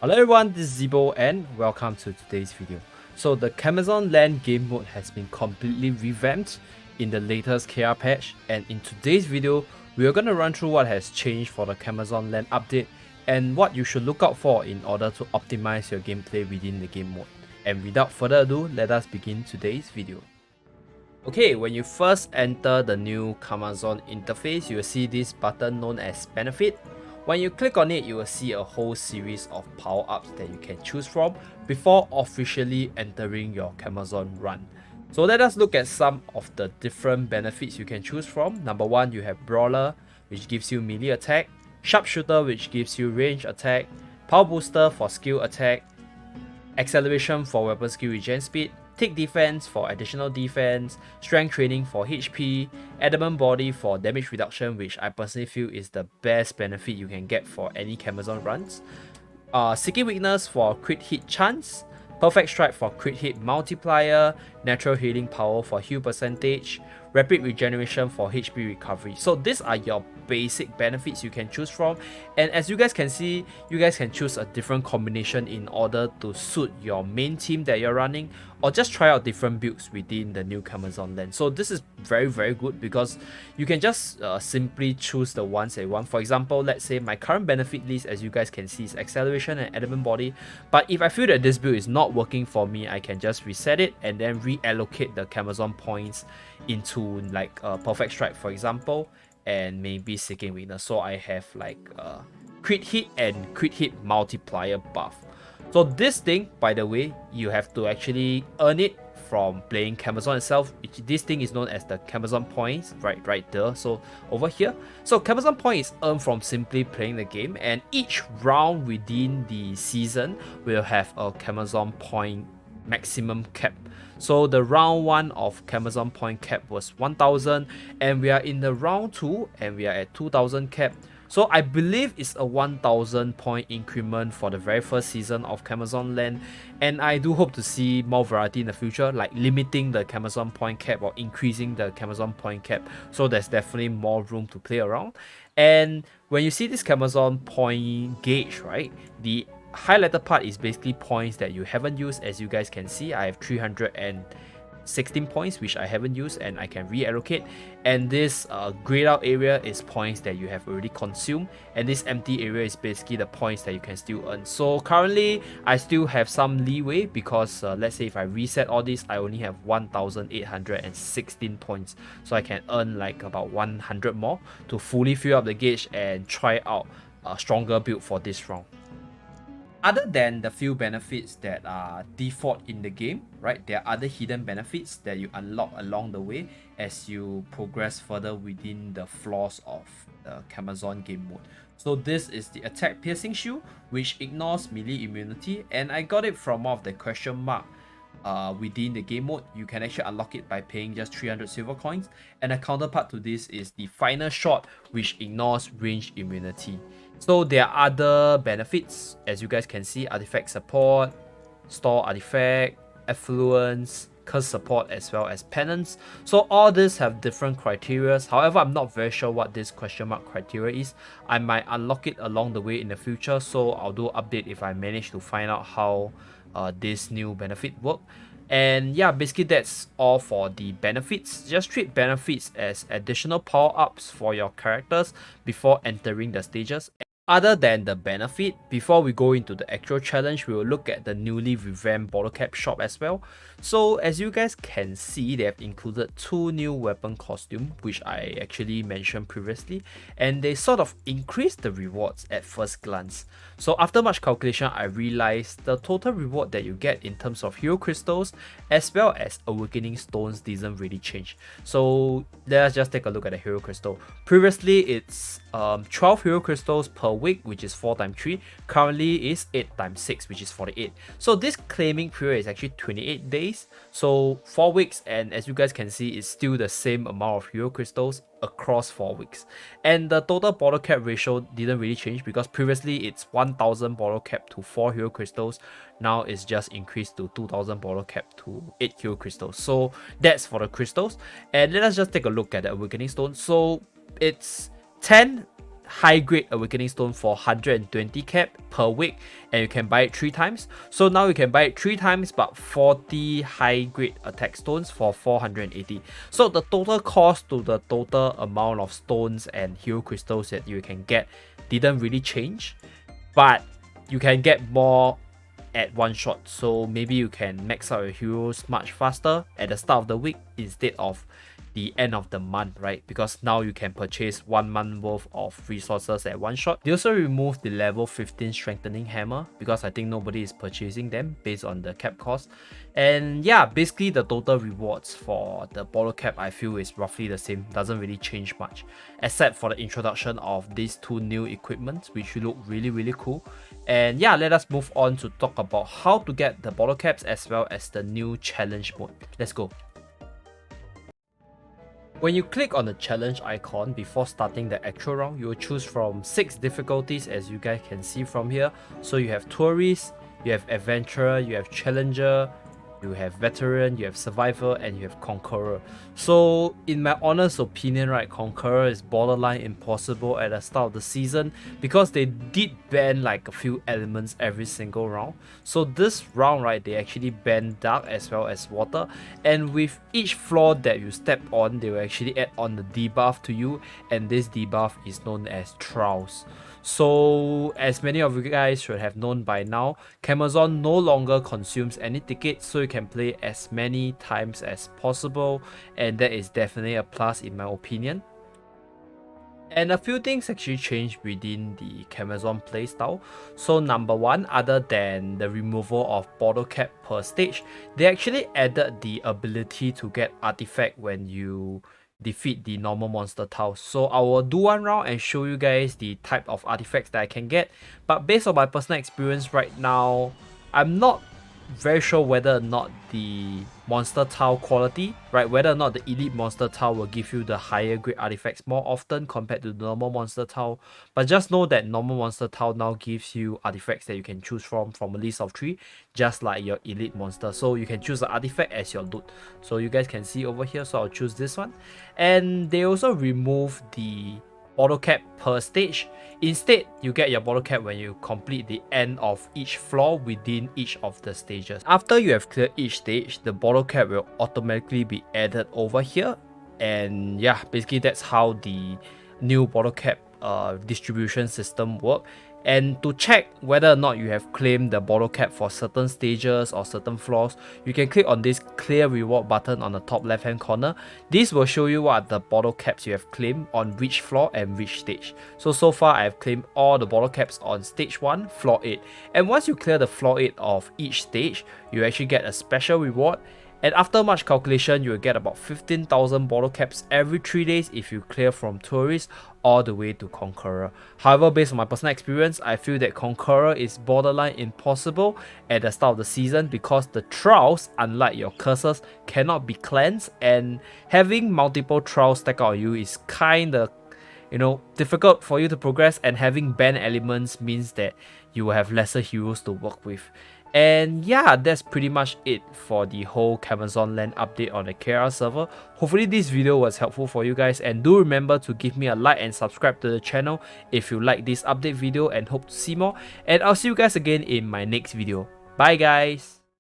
Hello everyone, this is Zibo and welcome to today's video. So the Camazon Land game mode has been completely revamped in the latest KR patch, and in today's video, we are going to run through what has changed for the Camazon Land update and what you should look out for in order to optimize your gameplay within the game mode. And without further ado, let us begin today's video. Okay, when you first enter the new Camazon interface, you will see this button known as Benefit. When you click on it, you will see a whole series of power-ups that you can choose from before officially entering your Camazon run. So let us look at some of the different benefits you can choose from. Number one, you have Brawler, which gives you melee attack, Sharpshooter, which gives you range attack, Power Booster for skill attack, Acceleration for weapon skill regen speed, Tick Defense for additional defense, Strength Training for HP, Adamant Body for damage reduction, which I personally feel is the best benefit you can get for any Camazon runs, Seeking Weakness for crit hit chance, Perfect Strike for crit hit multiplier, Natural Healing Power for heal percentage, Rapid Regeneration for HP recovery. So these are your basic benefits you can choose from, and as you guys can see, you guys can choose a different combination in order to suit your main team that you're running, or just try out different builds within the new Camazon Land. So this is very good because you can just simply choose the ones that you want. For example, let's say my current benefit list, as you guys can see, is Acceleration and Adamant Body, but if I feel that this build is not working for me, I can just reset it and then reallocate the Camazon points into like Perfect Strike, for example, and maybe Seeking Weakness. So I have like crit hit and crit hit multiplier buff. So this thing, by the way, you have to actually earn it from playing Camazon itself. This thing is known as the Camazon points, right there. So over here, so Camazon points is earned from simply playing the game, and each round within the season will have a Camazon point maximum cap. So the round 1 of Camazon point cap was 1000, and we are in the round 2 and we are at 2000 cap. So I believe it's a 1000 point increment for the very first season of Camazon Land, and I do hope to see more variety in the future, like limiting the Camazon point cap or increasing the Camazon point cap, so there's definitely more room to play around. And when you see this Camazon point gauge, right, the highlighted part is basically points that you haven't used. As you guys can see, I have 316 points which I haven't used and I can reallocate, and this grayed out area is points that you have already consumed, and this empty area is basically the points that you can still earn. So currently I still have some leeway because let's say if I reset all this, I only have 1816 points, so I can earn like about 100 more to fully fill up the gauge and try out a stronger build for this round. Other than the few benefits that are default in the game, right, there are other hidden benefits that you unlock along the way as you progress further within the floors of the Camazon game mode. So this is the Attack Piercing Shield, which ignores melee immunity, and I got it from one of the question mark within the game mode. You can actually unlock it by paying just 300 silver coins, and a counterpart to this is the Final Shot, which ignores range immunity. So there are other benefits, as you guys can see: artifact support, store artifact, affluence, curse support, as well as penance. So all these have different criteria. However, I'm not very sure what this question mark criteria is. I might unlock it along the way in the future, so I'll do an update if I manage to find out how this new benefit work. And yeah, basically that's all for the benefits. Just treat benefits as additional power-ups for your characters before entering the stages. Other than the benefit, before we go into the actual challenge, we will look at the newly revamped Bottlecap Shop as well. So as you guys can see, they have included 2 new weapon costumes, which I actually mentioned previously, and they sort of increase the rewards at first glance. So after much calculation, I realized the total reward that you get in terms of hero crystals as well as awakening stones doesn't really change. So let's just take a look at the hero crystal. Previously it's 12 hero crystals per week, which is 4 times 3. Currently is 8 times 6, which is 48. So this claiming period is actually 28 days, so 4 weeks, and as you guys can see, it's still the same amount of hero crystals across 4 weeks. And the total bottle cap ratio didn't really change because previously it's 1000 bottle cap to 4 hero crystals. Now it's just increased to 2000 bottle cap to 8 hero crystals. So that's for the crystals. And let us just take a look at the awakening stone. So it's 10 high grade awakening stone for 120 cap per week, and you can buy it 3 times. So now you can buy it 3 times but 40 high grade attack stones for 480. So the total cost to the total amount of stones and hero crystals that you can get didn't really change, but you can get more at one shot. So maybe you can max out your heroes much faster at the start of the week instead of the end of the month, right? Because now you can purchase 1 month worth of resources at one shot. They also removed the level 15 strengthening hammer because I think nobody is purchasing them based on the cap cost. And yeah, basically the total rewards for the bottle cap I feel is roughly the same, doesn't really change much except for the introduction of these 2 new equipment which look really cool. And yeah, let us move on to talk about how to get the bottle caps as well as the new challenge mode. Let's go. When you click on the challenge icon before starting the actual round, you will choose from 6 difficulties as you guys can see from here. So you have tourist, you have adventurer, you have challenger, you have veteran, you have survivor, and you have conqueror. So in my honest opinion, right, conqueror is borderline impossible at the start of the season because they did ban like a few elements every single round. So this round, right, they actually ban dark as well as water, and with each floor that you step on, they will actually add on the debuff to you, and this debuff is known as trials. So as many of you guys should have known by now, Camazon no longer consumes any tickets, so you can play as many times as possible, and that is definitely a plus in my opinion. And a few things actually changed within the Camazon playstyle. So number 1, other than the removal of bottle cap per stage, they actually added the ability to get artifact when you defeat the normal monster tiles. So I will do one round and show you guys the type of artifacts that I can get, but based on my personal experience right now, I'm not very sure whether or not the monster tile quality, right, whether or not the elite monster tile will give you the higher grade artifacts more often compared to the normal monster tile. But just know that normal monster tile now gives you artifacts that you can choose from a list of 3, just like your elite monster. So you can choose the artifact as your loot. So you guys can see over here, so I'll choose this one. And they also remove the bottle cap per stage. Instead, you get your bottle cap when you complete the end of each floor within each of the stages. After you have cleared each stage, the bottle cap will automatically be added over here. And yeah, basically that's how the new bottle cap distribution system works. And to check whether or not you have claimed the bottle cap for certain stages or certain floors, you can click on this clear reward button on the top left hand corner. This will show you what are the bottle caps you have claimed on which floor and which stage. So far I have claimed all the bottle caps on stage 1, floor 8. And once you clear the floor 8 of each stage, you actually get a special reward. And after much calculation, you will get about 15,000 bottle caps every 3 days if you clear from tourist all the way to conqueror. However, based on my personal experience, I feel that conqueror is borderline impossible at the start of the season because the trials, unlike your curses, cannot be cleansed, and having multiple trials stack out on you is kinda, you know, difficult for you to progress, and having banned elements means that you will have lesser heroes to work with. And yeah, that's pretty much it for the whole Camazon Land update on the KR server. Hopefully this video was helpful for you guys, and do remember to give me a like and subscribe to the channel if you like this update video and hope to see more. And I'll see you guys again in my next video. Bye guys!